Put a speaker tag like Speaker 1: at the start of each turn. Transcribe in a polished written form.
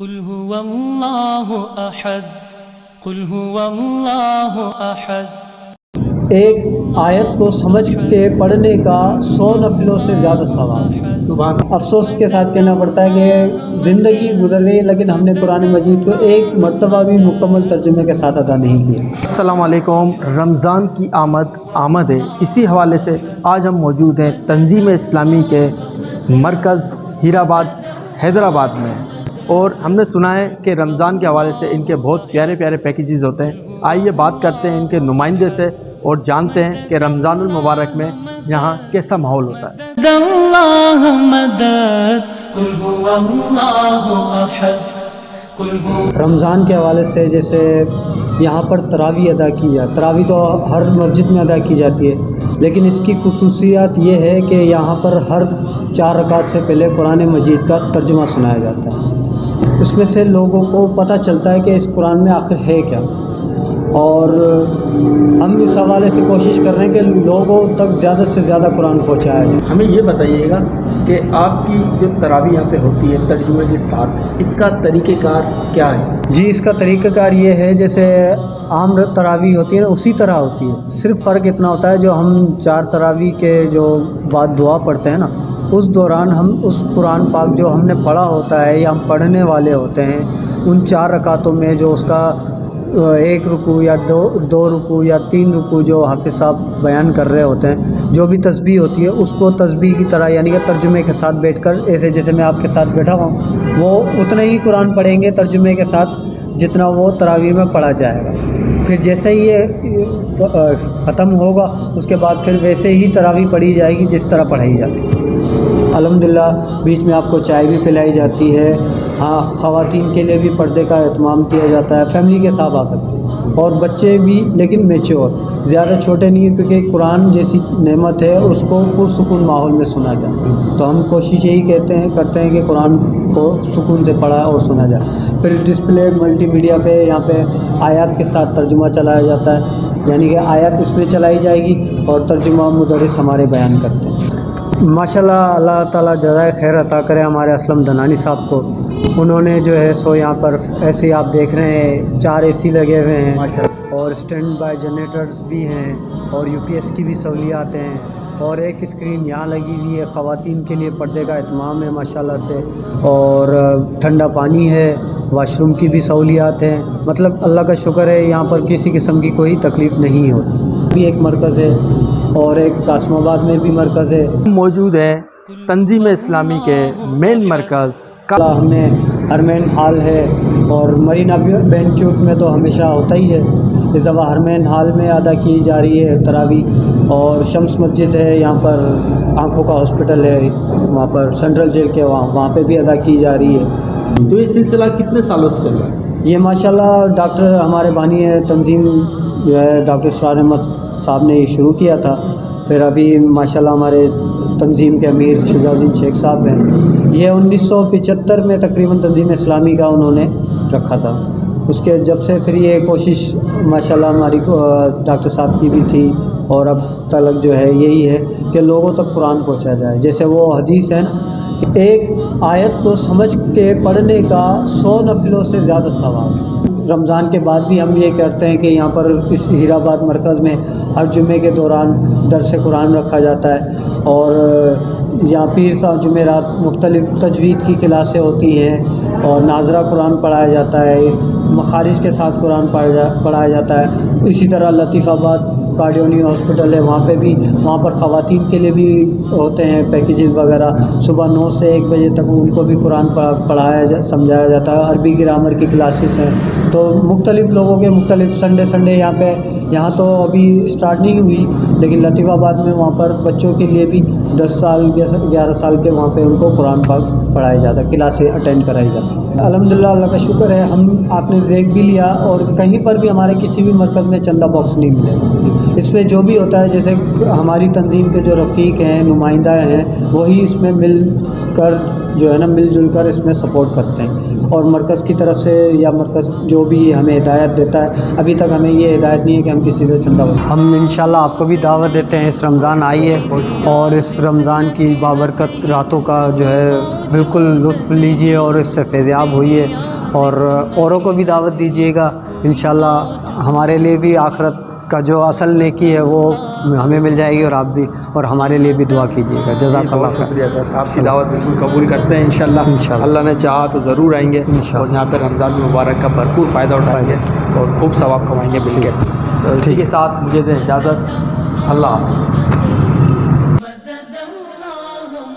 Speaker 1: قل هو اللہ احد قل هو اللہ احد۔
Speaker 2: ایک آیت کو سمجھ کے پڑھنے کا 100 نفلوں سے زیادہ ثواب ہے۔
Speaker 3: سبحان
Speaker 2: افسوس کے ساتھ کہنا پڑتا ہے کہ زندگی گزر گئی لیکن ہم نے قرآن مجید کو ایک مرتبہ بھی مکمل ترجمے کے ساتھ ادا نہیں کیا۔
Speaker 3: السلام علیکم۔ رمضان کی آمد ہے، اسی حوالے سے آج ہم موجود ہیں تنظیم اسلامی کے مرکز ہیرآباد حیدرآباد میں، اور ہم نے سنا ہے کہ رمضان کے حوالے سے ان کے بہت پیارے پیارے پیکیجز ہوتے ہیں۔ آئیے بات کرتے ہیں ان کے نمائندے سے اور جانتے ہیں کہ رمضان المبارک میں یہاں کیسا ماحول ہوتا ہے۔
Speaker 1: اللہ مدد قل هو اللہ احد قل هو۔
Speaker 2: رمضان کے حوالے سے جیسے یہاں پر تراویح ادا کی جائے، تراویح تو ہر مسجد میں ادا کی جاتی ہے، لیکن اس کی خصوصیات یہ ہے کہ یہاں پر ہر 4 رکعت سے پہلے قرآن مجید کا ترجمہ سنایا جاتا ہے۔ اس میں سے لوگوں کو پتہ چلتا ہے کہ اس قرآن میں آخر ہے کیا، اور ہم اس حوالے سے کوشش کر رہے ہیں کہ لوگوں تک زیادہ سے زیادہ قرآن پہنچایا جائے۔
Speaker 3: ہمیں یہ بتائیے گا کہ آپ کی جو تراویح یہاں پہ ہوتی ہے ترجمے کے ساتھ، اس کا طریقہ کار کیا ہے؟
Speaker 2: جی، اس کا طریقہ کار یہ ہے جیسے عام تراویح ہوتی ہے نا، اسی طرح ہوتی ہے، صرف فرق اتنا ہوتا ہے جو ہم 4 تراویح کے جو بعد دعا پڑھتے ہیں نا، اس دوران ہم اس قرآن پاک جو ہم نے پڑھا ہوتا ہے یا ہم پڑھنے والے ہوتے ہیں، ان 4 رکعتوں میں جو اس کا 1 رکوع یا 2 رکوع یا 3 رکوع جو حافظ صاحب بیان کر رہے ہوتے ہیں، جو بھی تسبیح ہوتی ہے اس کو تسبیح کی طرح یعنی کہ ترجمے کے ساتھ بیٹھ کر، ایسے جیسے میں آپ کے ساتھ بیٹھا ہوں، وہ اتنا ہی قرآن پڑھیں گے ترجمے کے ساتھ جتنا وہ تراویح میں پڑھا جائے گا۔ پھر جیسے ہی یہ ختم ہوگا اس کے بعد پھر ویسے ہی تراویح پڑھی جائے گی جس طرح پڑھائی جاتی ہے۔ الحمدللہ بیچ میں آپ کو چائے بھی پلائی جاتی ہے۔ ہاں، خواتین کے لیے بھی پردے کا اہتمام کیا جاتا ہے، فیملی کے ساتھ آ سکتے ہیں، اور بچے بھی لیکن میچور، زیادہ چھوٹے نہیں ہیں، کیونکہ قرآن جیسی نعمت ہے اس کو پرسکون ماحول میں سنا جائے، تو ہم کوشش یہی کرتے ہیں کہ قرآن کو سکون سے پڑھا اور سنا جائے۔ پھر ڈسپلے ملٹی میڈیا پہ یہاں پہ آیات کے ساتھ ترجمہ چلایا جاتا ہے، یعنی کہ آیات اس میں چلائی جائے گی اور ترجمہ مدرس ہمارے بیان کرتے ہیں۔ ماشاءاللہ، اللہ تعالیٰ جزائے خیر عطا کرے ہمارے اسلم دنانی صاحب کو۔ انہوں نے جو ہے سو یہاں پر ایسے آپ دیکھ رہے ہیں 4 اے سی لگے ہوئے ہیں، اور اسٹینڈ بائی جنریٹرز بھی ہیں، اور UPS کی بھی سہولیات ہیں، اور ایک اسکرین یہاں لگی ہوئی ہے، خواتین کے لیے پردے کا اہتمام ہے ماشاءاللہ سے، اور ٹھنڈا پانی ہے، واش روم کی بھی سہولیات ہیں۔ مطلب اللہ کا شکر ہے یہاں پر کسی قسم کی کوئی تکلیف نہیں ہوتی۔ بھی ایک مرکز ہے اور ایک قاسم آباد میں بھی مرکز ہے۔
Speaker 3: موجود ہے تنظیم اسلامی کے مین مرکز
Speaker 2: ہم نے حرمین ہال ہے، اور مرینا بینکیوٹ میں تو ہمیشہ ہوتا ہی ہے، اس دفعہ حرمین ہال میں ادا کی جا رہی ہے تراویح، اور شمس مسجد ہے یہاں پر، آنکھوں کا ہاسپٹل ہے وہاں پر سینٹرل جیل کے وہاں پہ بھی ادا کی جا رہی ہے۔
Speaker 3: تو یہ سلسلہ کتنے سالوں سے چل رہا ہے؟
Speaker 2: یہ ماشاءاللہ ڈاکٹر ہمارے بانی ہے تنظیم جو ہے ڈاکٹر اسرار احمد صاحب نے یہ شروع کیا تھا، پھر ابھی ماشاءاللہ ہمارے تنظیم کے امیر شجاع الدین شیخ صاحب ہیں، یہ 1975 میں تقریباً تنظیم اسلامی کا انہوں نے رکھا تھا، اس کے جب سے پھر یہ کوشش ماشاءاللہ ہماری ڈاکٹر صاحب کی بھی تھی، اور اب تلک جو ہے یہی ہے کہ لوگوں تک قرآن پہنچایا جائے۔ جیسے وہ حدیث ہے نا کہ ایک آیت کو سمجھ کے پڑھنے کا 100 نفلوں سے زیادہ ثواب ہے۔ رمضان کے بعد بھی ہم یہ کرتے ہیں کہ یہاں پر اس ہیرآباد مرکز میں ہر جمعے کے دوران درس قرآن رکھا جاتا ہے، اور یہاں پیر صاحب جمعرات مختلف تجوید کی کلاسیں ہوتی ہیں، اور ناظرہ قرآن پڑھایا جاتا ہے، مخارج کے ساتھ قرآن پڑھایا جاتا ہے۔ اسی طرح لطیف آباد کارڈیونی ہاسپٹل ہے، وہاں پہ بھی، وہاں پر خواتین کے لیے بھی ہوتے ہیں پیکیجز وغیرہ، صبح 9 سے 1 بجے تک ان کو بھی قرآن سمجھایا جاتا ہے، عربی گرامر کی کلاسز ہیں، تو مختلف لوگوں کے مختلف سنڈے یہاں تو ابھی اسٹارٹ نہیں ہوئی، لیکن لطیف آباد میں وہاں پر بچوں کے لیے بھی 10 سال 11 سال کے وہاں پہ ان کو قرآن پاک پڑھایا جاتا ہے، کلاسیں اٹینڈ کرائی جاتی ہیں۔ الحمدللہ اللہ کا شکر ہے، آپ نے دیکھ بھی لیا، اور کہیں پر بھی ہمارے کسی بھی مرکز میں چندہ باکس نہیں ملے گا۔ اس میں جو بھی ہوتا ہے، جیسے ہماری تنظیم کے جو رفیق ہیں، نمائندہ ہیں، وہی اس میں مل جل کر اس میں سپورٹ کرتے ہیں، اور مرکز کی طرف سے یا مرکز جو بھی ہمیں ہدایت دیتا ہے، ابھی تک ہمیں یہ ہدایت نہیں ہے کہ ہم کسی سے چندہ ہم انشاءاللہ آپ کو بھی دعوت دیتے ہیں، اس رمضان آئیے اور اس رمضان کی بابرکت راتوں کا جو ہے بالکل لطف لیجیے اور اس سے فیضیاب ہوئیے، اور اوروں کو بھی دعوت دیجیے گا، انشاءاللہ ہمارے لیے بھی آخرت کا جو اصل نیکی ہے وہ ہمیں مل جائے گی، اور آپ بھی اور ہمارے لیے بھی دعا کیجیے گا۔ جزاک اللہ
Speaker 3: بہت
Speaker 2: خیر۔
Speaker 3: شکریہ سر، آپ کی دعوت بالکل قبول کرتے ہیں انشاءاللہ۔
Speaker 2: انشاءاللہ۔
Speaker 3: اللہ نے چاہا تو ضرور آئیں گے،
Speaker 2: انشاءاللہ۔
Speaker 3: اور یہاں پہ رمضان المبارک کا بھرپور فائدہ اٹھائیں گے اور خوب ثواب کمائیں گے مل کے۔ تو اسی کے ساتھ مجھے دیں اجازت، اللہ حافظ۔